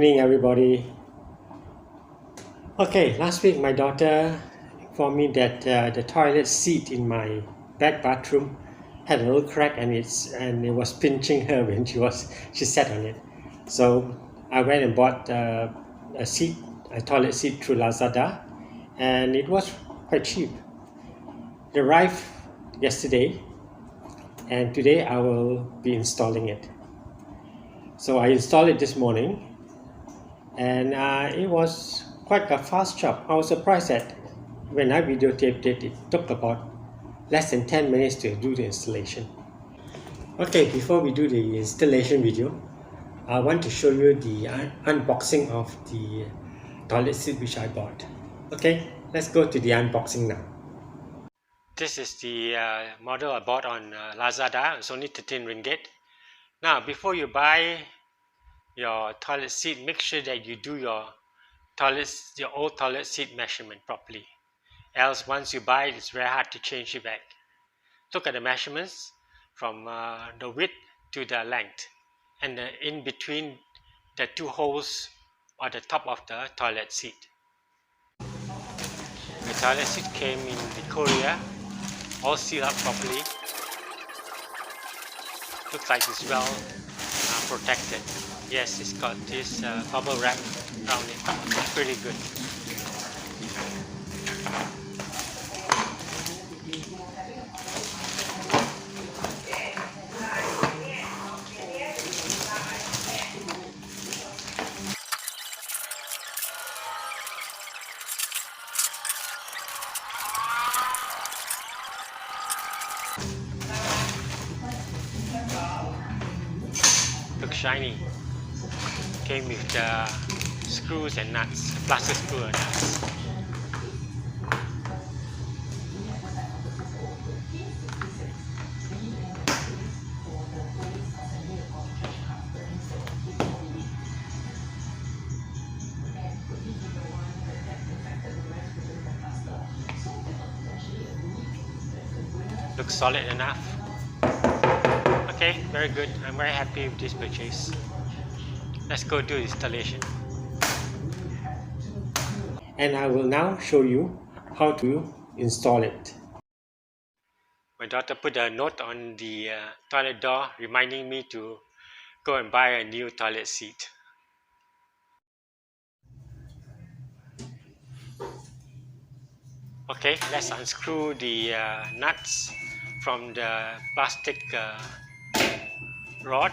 evening, everybody. Okay, last week my daughter informed me that the toilet seat in my back bathroom had a little crack, and it was pinching her when she sat on it. So I went and bought a toilet seat through Lazada, and it was quite cheap. It arrived yesterday, and today I will be installing it. So I installed it this morning, and it was quite a fast job. I was surprised that when I videotaped it, it took about less than 10 minutes to do the installation. Okay, before we do the installation video, I want to show you the unboxing of the toilet seat which I bought. Okay, let's go to the unboxing now. This is the model I bought on Lazada. It's only 13 ringgit. Now, before you buy your toilet seat, make sure that you do your old toilet seat measurement properly. Else, once you buy it, it's very hard to change it back. Look at the measurements from the width to the length, and in between the two holes or the top of the toilet seat. The toilet seat came in the courier, all sealed up properly. Looks like it's well protected. Yes, it's got this bubble wrap around it. It's pretty good. Looks shiny. Came with the screws and nuts, plastic screw and nuts. Looks solid enough. Okay, very good. I'm very happy with this purchase. Let's go do installation. And I will now show you how to install it. My daughter put a note on the toilet door reminding me to go and buy a new toilet seat. Okay, let's unscrew the nuts from the plastic rod.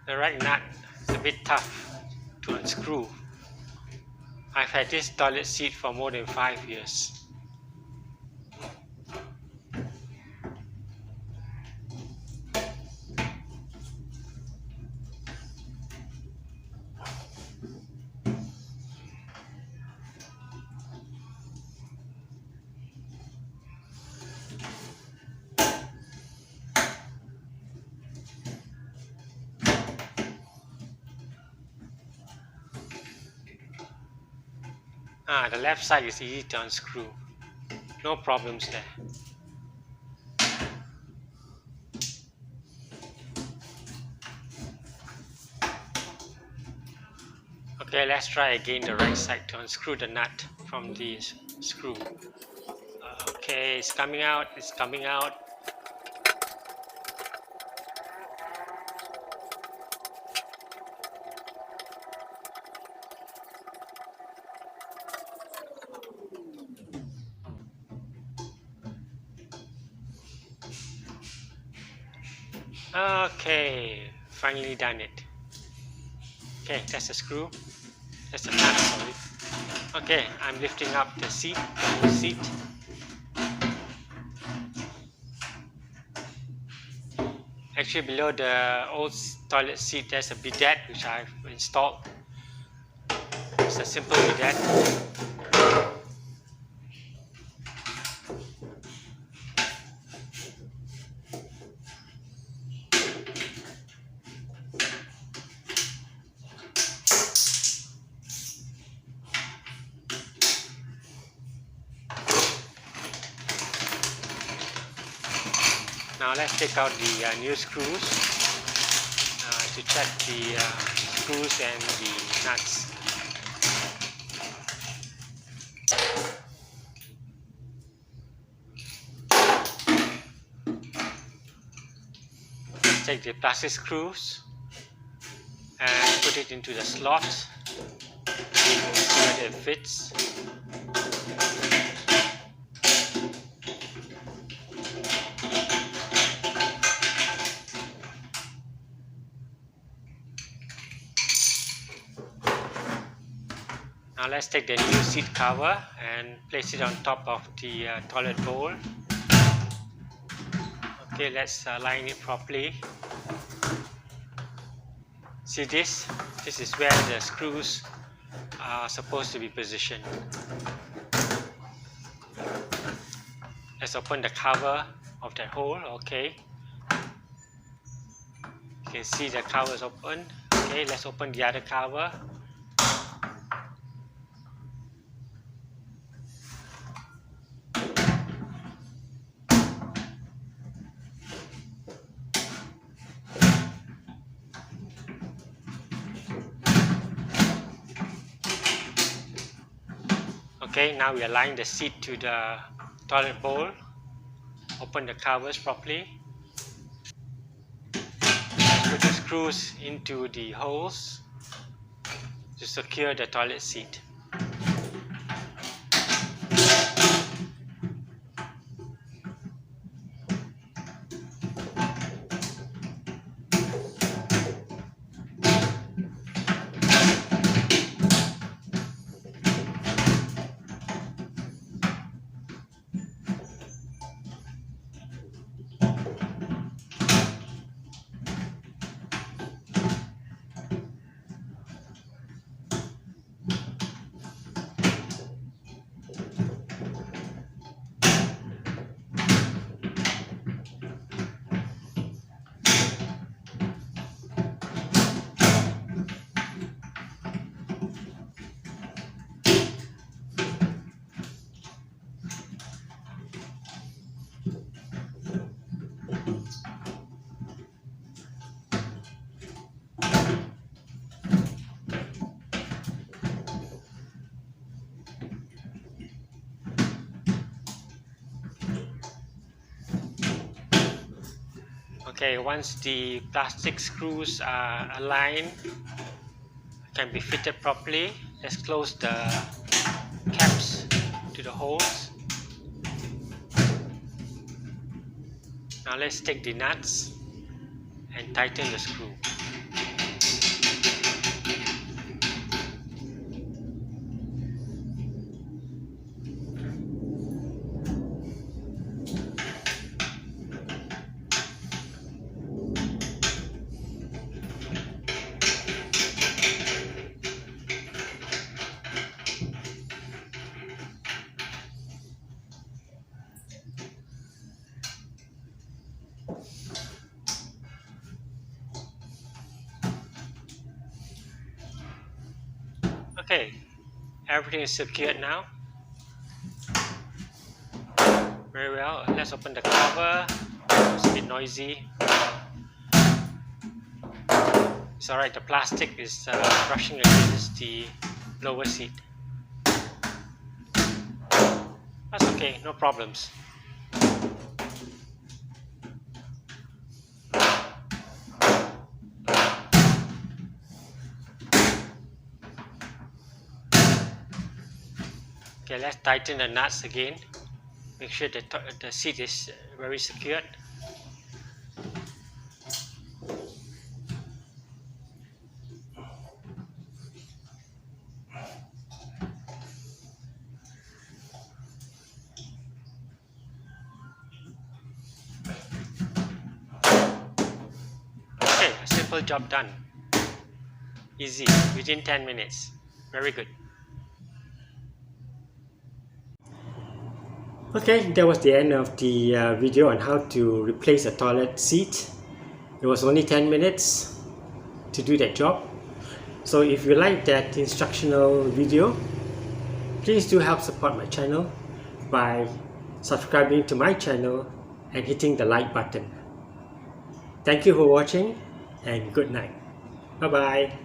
The right nut is a bit tough to unscrew. I've had this toilet seat for more than 5 years. The left side is easy to unscrew. No problems there. Okay, let's try again the right side to unscrew the nut from the screw. Okay, it's coming out, it's coming out. Okay, finally done it. Okay, that's the screw. That's a nut, sorry. Okay, I'm lifting up the seat, the new seat. Actually, below the old toilet seat, there's a bidet which I've installed. It's a simple bidet. Now let's take out the new screws to check the screws and the nuts. Let's take the plastic screws and put it into the slot. See whether it fits. Now let's take the new seat cover and place it on top of the toilet bowl. Okay, let's line it properly. See this? This is where the screws are supposed to be positioned. Let's open the cover of that hole. Okay. You can see the cover is open. Okay, let's open the other cover. Okay, now we align the seat to the toilet bowl. Open the covers properly. Put the screws into the holes to secure the toilet seat. Okay, once the plastic screws are aligned, can be fitted properly, let's close the caps to the holes. Now let's take the nuts and tighten the screw. Okay, everything is secured now. Very well, let's open the cover. It's a bit noisy. It's alright, the plastic is brushing against the lower seat. That's okay, no problems. Okay, let's tighten the nuts again. Make sure the seat is very secured. Simple job done. Easy, within 10 minutes. Very good. Okay, that was the end of the video on how to replace a toilet seat. It was only 10 minutes to do that job. So if you like that instructional video, please do help support my channel by subscribing to my channel and hitting the like button. Thank you for watching and good night. Bye bye.